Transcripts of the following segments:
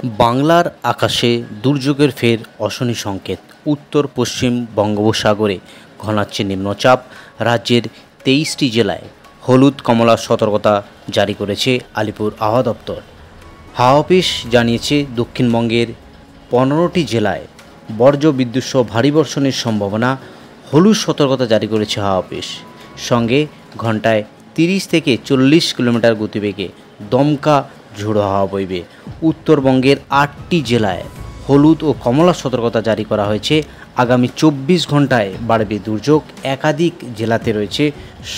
বাংলার আকাশে দুর্যোগের ফের অশনি সংকেত। উত্তর পশ্চিম বঙ্গোপসাগরে ঘনাচ্ছে নিম্নচাপ। রাজ্যের 23টি জেলায় হলুদ কমলা সতর্কতা জারি করেছে আলিপুর আবহাওয়া দপ্তর। হাওয়া অফিস জানিয়েছে দক্ষিণবঙ্গের 15টি জেলায় বজ্র বিদ্যুৎ সহ ভারী বর্ষণের সম্ভাবনা। হলুদ সতর্কতা জারি করেছে হাওয়া অফিস। সঙ্গে ঘন্টায় 30 থেকে 40 কিলোমিটার গতিবেগে দমকা ঝোড়ো হাওয়া বইবে। উত্তরবঙ্গের 8টি জেলায় হলুদ ও কমলা সতর্কতা জারি করা হয়েছে। আগামী 24 ঘন্টায় বাড়বে দুর্যোগ। একাধিক জেলাতে রয়েছে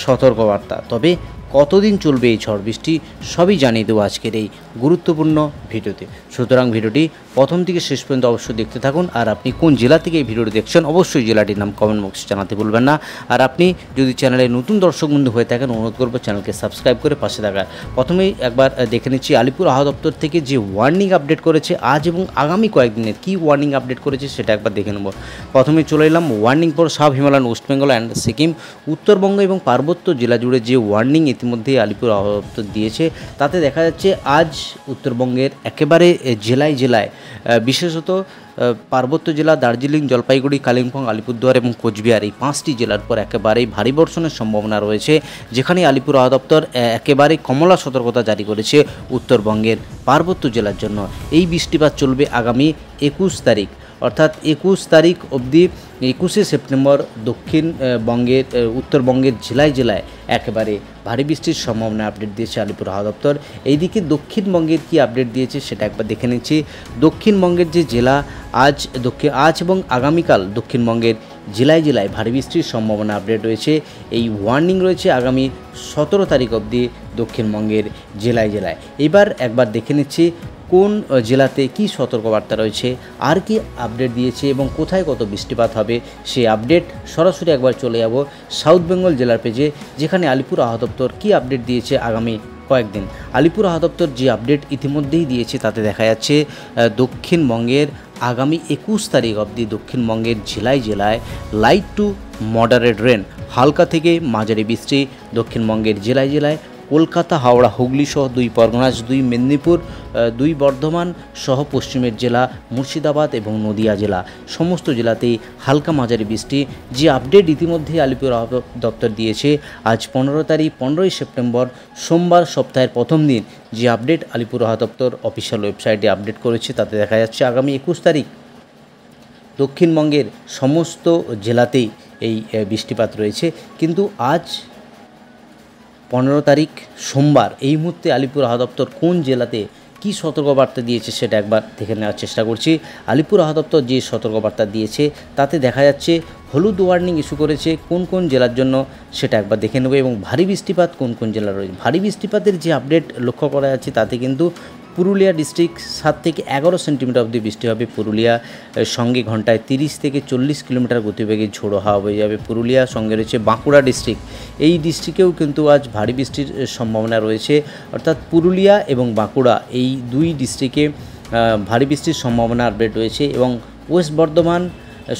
সতর্কবার্তা। তবে কতদিন চলবে এই ঝড় বৃষ্টি সবই জানিয়ে দেবো আজকের এই গুরুত্বপূর্ণ ভিডিওতে। সুতরাং ভিডিওটি প্রথম থেকে শেষ পর্যন্ত অবশ্যই দেখতে থাকুন। আর আপনি কোন জেলা থেকে এই ভিডিওটি দেখছেন অবশ্যই জেলাটির নাম কমেন্ট বক্সে জানাতে ভুলবেন না। আর আপনি যদি চ্যানেলে নতুন দর্শক বন্ধু হয়ে থাকেন অনুরোধ করবো চ্যানেলকে সাবস্ক্রাইব করে পাশে থাকার। প্রথমেই একবার দেখে নিচ্ছি আলিপুর আবহাওয়া দপ্তর থেকে যে ওয়ার্নিং আপডেট করেছে আজ এবং আগামী কয়েকদিনের কী ওয়ার্নিং আপডেট করেছে সেটা একবার দেখে নেব। প্রথমে চলে এলাম warning for sub Himalayan West Bengal and Sikkim. Uttarbanga এবং পার্বত্য জেলা জুড়ে যে ওয়ার্নিং ইতিমধ্যেই আলিপুর আবহাওয়া দপ্তর দিয়েছে তাতে দেখা যাচ্ছে আজ উত্তরবঙ্গের একেবারে জেলায় জেলায় বিশেষত পার্বত্য জেলা দার্জিলিং, জলপাইগুড়ি, কালিম্পং, আলিপুরদুয়ার এবং কোচবিহার এই 5টি জেলার পর একেবারেই ভারী বর্ষণের সম্ভাবনা রয়েছে, যেখানে আলিপুর আবহাওয়া দপ্তর একেবারে কমলা সতর্কতা জারি করেছে উত্তরবঙ্গের পার্বত্য জেলার জন্য। এই বৃষ্টিপাত চলবে আগামী 21 তারিখ অর্থাৎ 21 তারিখ অবধি। 21শে সেপ্টেম্বর দক্ষিণবঙ্গের উত্তরবঙ্গের জেলায় জেলায় একেবারে ভারী বৃষ্টির সম্ভাবনা আপডেট দিয়েছে আলিপুর আবহাওয়া দপ্তর। এইদিকে দক্ষিণবঙ্গের কি আপডেট দিয়েছে সেটা একবার দেখে নিচ্ছি। দক্ষিণবঙ্গের যে জেলা আজ এবং আগামীকাল দক্ষিণবঙ্গের জেলায় জেলায় ভারী বৃষ্টির সম্ভাবনা আপডেট রয়েছে। এই ওয়ার্নিং রয়েছে আগামী 17 তারিখ অবধি দক্ষিণবঙ্গের জেলায় জেলায়। এবার একবার দেখে নিচ্ছি কোন জেলাতে কি সতর্কবার্তা রয়েছে, আর কি আপডেট দিয়েছে এবং কোথায় কত বৃষ্টিপাত হবে সেই আপডেট সরাসরি একবার চলে যাব সাউথ বেঙ্গল জেলার পেজে, যেখানে আলিপুর আবহাওয়া দপ্তর কী আপডেট দিয়েছে আগামী কয়েকদিন। আলিপুর আবহাওয়া দপ্তর যে আপডেট ইতিমধ্যেই দিয়েছে তাতে দেখা যাচ্ছে দক্ষিণবঙ্গের আগামী 21 তারিখ অবধি দক্ষিণবঙ্গের জেলায় জেলায় লাইট টু মডারেট রেন, হালকা থেকে মাঝারি বৃষ্টি দক্ষিণবঙ্গের জেলায় জেলায়। কলকাতা, হাওড়া, হুগলি সহ 2 পরগনা, 2 মেদিনীপুর, 2 বর্ধমান সহ পশ্চিমের জেলা মুর্শিদাবাদ এবং নদিয়া জেলা সমস্ত জেলাতেই হালকা মাঝারি বৃষ্টি। যে আপডেট ইতিমধ্যেই আলিপুর আবহাওয়া দপ্তর দিয়েছে আজ 15ই সেপ্টেম্বর সোমবার সপ্তাহের প্রথম দিন, যে আপডেট আলিপুর আবহাওয়া দপ্তর অফিসিয়াল ওয়েবসাইটে আপডেট করেছে তাতে দেখা যাচ্ছে আগামী 21 তারিখ দক্ষিণবঙ্গের সমস্ত জেলাতেই এই বৃষ্টিপাত রয়েছে। কিন্তু আজ 15 তারিখ সোমবার এই মুহূর্তে আলিপুর আবহাওয়া দপ্তর কোন জেলাতে কী সতর্কবার্তা দিয়েছে সেটা একবার দেখে নেওয়ার চেষ্টা করছি। আলিপুর আবহাওয়া দপ্তর যে সতর্কবার্তা দিয়েছে তাতে দেখা যাচ্ছে হলুদ ওয়ার্নিং ইস্যু করেছে কোন কোন জেলার জন্য সেটা একবার দেখে নেব, এবং ভারী বৃষ্টিপাত কোন কোন জেলা রয়েছে। ভারী বৃষ্টিপাতের যে আপডেট লক্ষ্য করা যাচ্ছে তাতে কিন্তু পুরুলিয়া ডিস্ট্রিক্ট 7 থেকে 11 সেন্টিমিটার অবধি বৃষ্টি হবে। পুরুলিয়া সঙ্গে ঘন্টায় 30 থেকে 40 কিলোমিটার গতিবেগে ঝোড়ো হাওয়া বয়ে যাবে। পুরুলিয়া সঙ্গে রয়েছে বাঁকুড়া ডিস্ট্রিক্ট, এই ডিস্ট্রিক্টেও কিন্তু আজ ভারী বৃষ্টির সম্ভাবনা রয়েছে। অর্থাৎ পুরুলিয়া এবং বাঁকুড়া এই 2 ডিস্ট্রিক্টে ভারী বৃষ্টির সম্ভাবনা আপডেট রয়েছে, এবং ওয়েস্ট বর্ধমান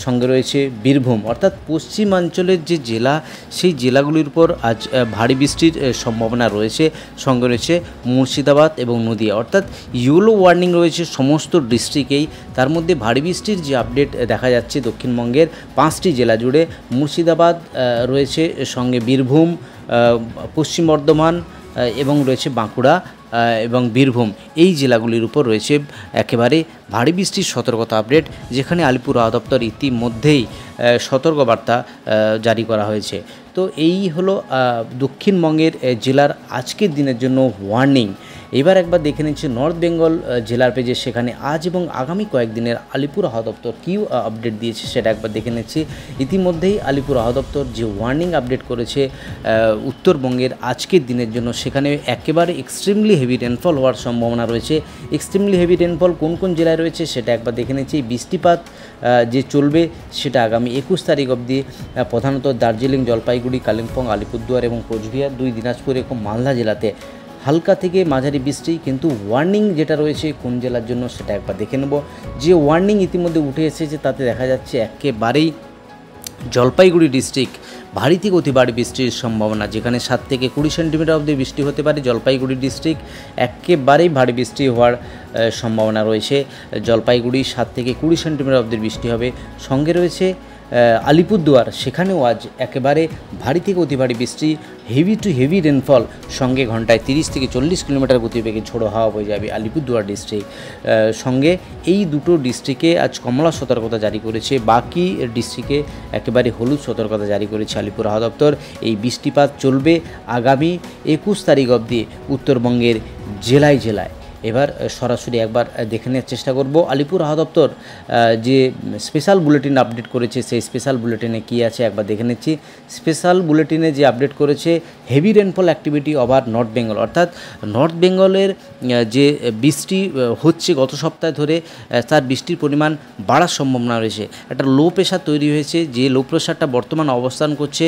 সঙ্গে রয়েছে বীরভূম। অর্থাৎ পশ্চিমাঞ্চলের যে জেলা সেই জেলাগুলির উপর আজ ভারী বৃষ্টির সম্ভাবনা রয়েছে। সঙ্গে রয়েছে মুর্শিদাবাদ এবং নদিয়া। অর্থাৎ ইয়েলো ওয়ার্নিং রয়েছে সমস্ত ডিস্ট্রিক্টেই। তার মধ্যে ভারী বৃষ্টির যে আপডেট দেখা যাচ্ছে দক্ষিণবঙ্গের 5টি জেলা জুড়ে, মুর্শিদাবাদ রয়েছে, সঙ্গে বীরভূম, পশ্চিম বর্ধমান এবং রয়েছে বাঁকুড়া এবং বীরভূম, এই জেলাগুলির উপর রয়েছে একেবারে ভারী বৃষ্টির সতর্কতা আপডেট, যেখানে আলিপুর আবহাওয়া দপ্তর ইতিমধ্যেই সতর্কবার্তা জারি করা হয়েছে। তো এই হলো দক্ষিণবঙ্গের জেলার আজকের দিনের জন্য ওয়ার্নিং। এবার একবার দেখে নিচ্ছি নর্থ বেঙ্গল জেলার পেজে, সেখানে আজ এবং আগামী কয়েকদিনের আলিপুর আবহাওয়া দপ্তর কী আপডেট দিয়েছে সেটা একবার দেখে নিচ্ছি। ইতিমধ্যেই আলিপুর আবহাওয়া দপ্তর যে ওয়ার্নিং আপডেট করেছে উত্তরবঙ্গের আজকের দিনের জন্য, সেখানে একেবারে এক্সট্রিমলি হেভি রেনফল হওয়ার সম্ভাবনা রয়েছে। এক্সট্রিমলি হেভি রেনফল কোন কোন জেলায় রয়েছে সেটা একবার দেখে নিচ্ছি। বৃষ্টিপাত যে চলবে সেটা আগামী 21 তারিখ অবধি প্রধানত দার্জিলিং, জলপাইগুড়ি, কালিম্পং, আলিপুরদুয়ার এবং কোচবিহার, 2 দিনাজপুর এবং মালদা জেলাতে হালকা থেকে মাঝারি বৃষ্টি। কিন্তু ওয়ার্নিং যেটা রয়েছে কোন জেলার জন্য সেটা একবার দেখে নেব। যে ওয়ার্নিং ইতিমধ্যে উঠে এসেছে তাতে দেখা যাচ্ছে একেবারেই জলপাইগুড়ি ডিস্ট্রিক্ট ভারী থেকে অতি ভারী বৃষ্টির সম্ভাবনা, যেখানে 7 থেকে 20 সেন্টিমিটার অবধি বৃষ্টি হতে পারে। জলপাইগুড়ি ডিস্ট্রিক্ট একেবারেই ভারী বৃষ্টি হওয়ার সম্ভাবনা রয়েছে। জলপাইগুড়ি 7 থেকে 20 সেন্টিমিটার অবধি বৃষ্টি হবে। সঙ্গে রয়েছে আলিপুরদুয়ার, সেখানেও আজ একেবারে ভারী থেকে অতি ভারী বৃষ্টি, হেভি টু হেভি রেনফল, সঙ্গে ঘন্টায় 30 থেকে 40 কিলোমিটার গতিবেগে ঝোড়ো হাওয়া বয়ে যাবে আলিপুরদুয়ার ডিস্ট্রিক্ট। সঙ্গে এই দুটো ডিস্ট্রিক্টে আজ কমলা সতর্কতা জারি করেছে, বাকি ডিস্ট্রিক্টে একেবারে হলুদ সতর্কতা জারি করেছে আলিপুর আবহাওয়া দপ্তর। এই বৃষ্টিপাত চলবে আগামী 21 তারিখ অবধি উত্তরবঙ্গের জেলায় জেলায়। এবার সরাসরি একবার দেখে নেওয়ার চেষ্টা করব আলিপুর আবহাওয়া দপ্তর যে স্পেশাল বুলেটিন আপডেট করেছে, সেই স্পেশাল বুলেটিনে কী আছে একবার দেখে নিচ্ছি। স্পেশাল বুলেটিনে যে আপডেট করেছে, heavy rainfall activity over north Bengal, অর্থাৎ নর্থ বেঙ্গলের যে বৃষ্টি হচ্ছে গত সপ্তাহে ধরে, তার বৃষ্টির পরিমাণ বাড়ার সম্ভাবনা রয়েছে। একটা লো প্রেশার তৈরি হয়েছে, যে লো প্রেশারটা বর্তমানে অবস্থান করছে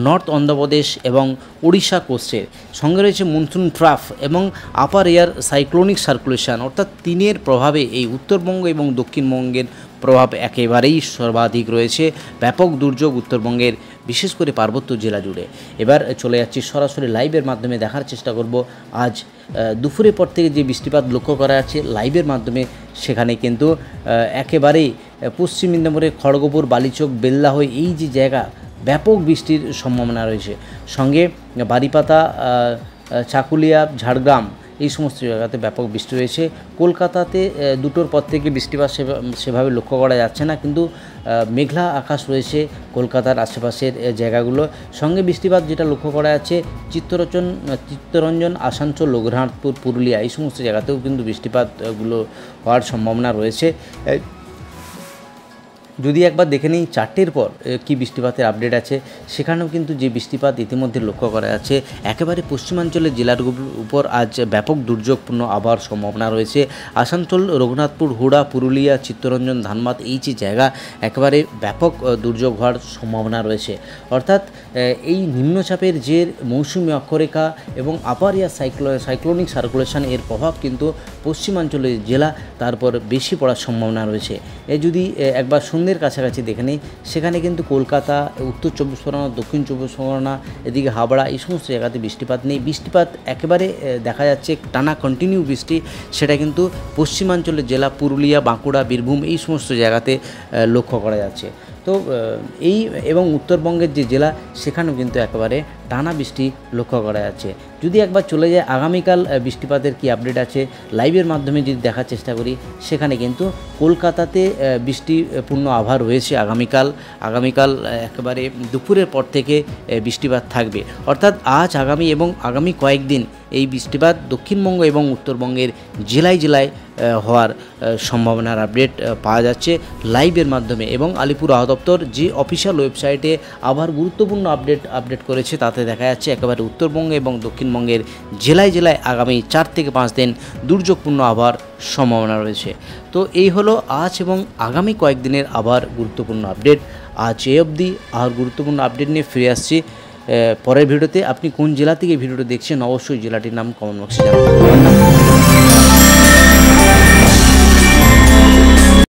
নর্থ অন্ধ্রপ্রদেশ এবং উড়িষ্যা কোস্টের। সঙ্গে রয়েছে মনসুন ট্রাফ এবং আপার এয়ার সাইক্লোনিক সার্কুলেশন, অর্থাৎ তিনের প্রভাবে এই উত্তরবঙ্গ এবং দক্ষিণবঙ্গের প্রভাব একেবারেই সর্বাধিক রয়েছে। ব্যাপক দুর্যোগ উত্তরবঙ্গের, বিশেষ করে পার্বত্য জেলা জুড়ে। এবার চলে যাচ্ছি সরাসরি লাইভের মাধ্যমে দেখার চেষ্টা করব আজ দুপুরের পর থেকে যে বৃষ্টিপাত লক্ষ্য করা যাচ্ছে লাইভের মাধ্যমে। সেখানে কিন্তু একেবারেই পশ্চিম মেদিনীপুরের খড়গপুর, বালিচক, বেল্লা হয়ে এই যে জায়গা, ব্যাপক বৃষ্টির সম্ভাবনা রয়েছে। সঙ্গে বারিপাতা, চাকুলিয়া, ঝাড়গ্রাম এই সমস্ত জায়গাতে ব্যাপক বৃষ্টি রয়েছে। কলকাতাতে দুটোর পর থেকে বৃষ্টিপাত সেভাবে লক্ষ্য করা যাচ্ছে না, কিন্তু মেঘলা আকাশ রয়েছে কলকাতার আশেপাশের জায়গাগুলো। সঙ্গে বৃষ্টিপাত যেটা লক্ষ্য করা যাচ্ছে চিত্তরঞ্জন, আসানসোল, রঘুনাথপুর, পুরুলিয়া এই সমস্ত জায়গাতেও কিন্তু বৃষ্টিপাতগুলো হওয়ার সম্ভাবনা রয়েছে। যদি একবার দেখে নিই 4টের পর কী বৃষ্টিপাতের আপডেট আছে, সেখানেও কিন্তু যে বৃষ্টিপাত ইতিমধ্যে লক্ষ্য করা যাচ্ছে, একেবারে পশ্চিমাঞ্চলের জেলাগুলোর উপর আজ ব্যাপক দুর্যোগপূর্ণ আবহাওয়ার সম্ভাবনা রয়েছে। আসানসোল, রঘুনাথপুর, হুড়া, পুরুলিয়া, চিত্তরঞ্জন, ধানবাদ এই যে জায়গা, একেবারে ব্যাপক দুর্যোগ হওয়ার সম্ভাবনা রয়েছে। অর্থাৎ এই নিম্নচাপের যে মৌসুমী অক্ষরেখা এবং আপার এয়ার সাইক্লোনিক সার্কুলেশন, এর প্রভাব কিন্তু পশ্চিমাঞ্চলের জেলা তারপর বেশি পড়ার সম্ভাবনা রয়েছে। যদি একবার সন্ধ্যের কাছাকাছি দেখে নিই, সেখানে কিন্তু কলকাতা, উত্তর 24 পরগনা, দক্ষিণ 24 পরগনা, এদিকে হাবড়া এই সমস্ত জায়গাতে বৃষ্টিপাত নেই। বৃষ্টিপাত একেবারে দেখা যাচ্ছে টানা কন্টিনিউ বৃষ্টি, সেটা কিন্তু পশ্চিমাঞ্চলের জেলা পুরুলিয়া, বাঁকুড়া, বীরভূম এই সমস্ত জায়গাতে লক্ষ্য করা যাচ্ছে। তো এই এবং উত্তরবঙ্গের যে জেলা, সেখানেও কিন্তু একেবারে টানা বৃষ্টি লক্ষ্য করা যাচ্ছে। যদি একবার চলে যায় আগামীকাল বৃষ্টিপাতের কি আপডেট আছে লাইভের মাধ্যমে যদি দেখার চেষ্টা করি, সেখানে কিন্তু কলকাতাতে বৃষ্টিপূর্ণ আবহাওয়া রয়েছে। আগামীকাল একেবারে দুপুরের পর থেকে বৃষ্টিপাত থাকবে, অর্থাৎ আজ, আগামী এবং আগামী কয়েকদিন এই বৃষ্টিপাত দক্ষিণবঙ্গ এবং উত্তরবঙ্গের জেলায় জেলায় হওয়ার সম্ভাবনার আপডেট পাওয়া যাচ্ছে লাইভের মাধ্যমে। এবং আলিপুর আবহাওয়া দপ্তর যে অফিসিয়াল ওয়েবসাইটে আবার গুরুত্বপূর্ণ আপডেট করেছে, তাতে দেখা যাচ্ছে একেবারে উত্তরবঙ্গ এবং দক্ষিণবঙ্গের জেলায় জেলায় আগামী 4 থেকে 5 দিন দুর্যোগপূর্ণ আবহাওয়ার সম্ভাবনা রয়েছে। তো এই হলো আজ এবং আগামী কয়েকদিনের আবার গুরুত্বপূর্ণ আপডেট। আজ এই অবধি আর গুরুত্বপূর্ণ আপডেট নিয়ে ফিরে আসছি পরের ভিডিওতে। আপনি কোন জেলা থেকে ভিডিওটা দেখছেন অবশ্যই জেলাটির নাম কমেন্ট বক্সে জানাবেন।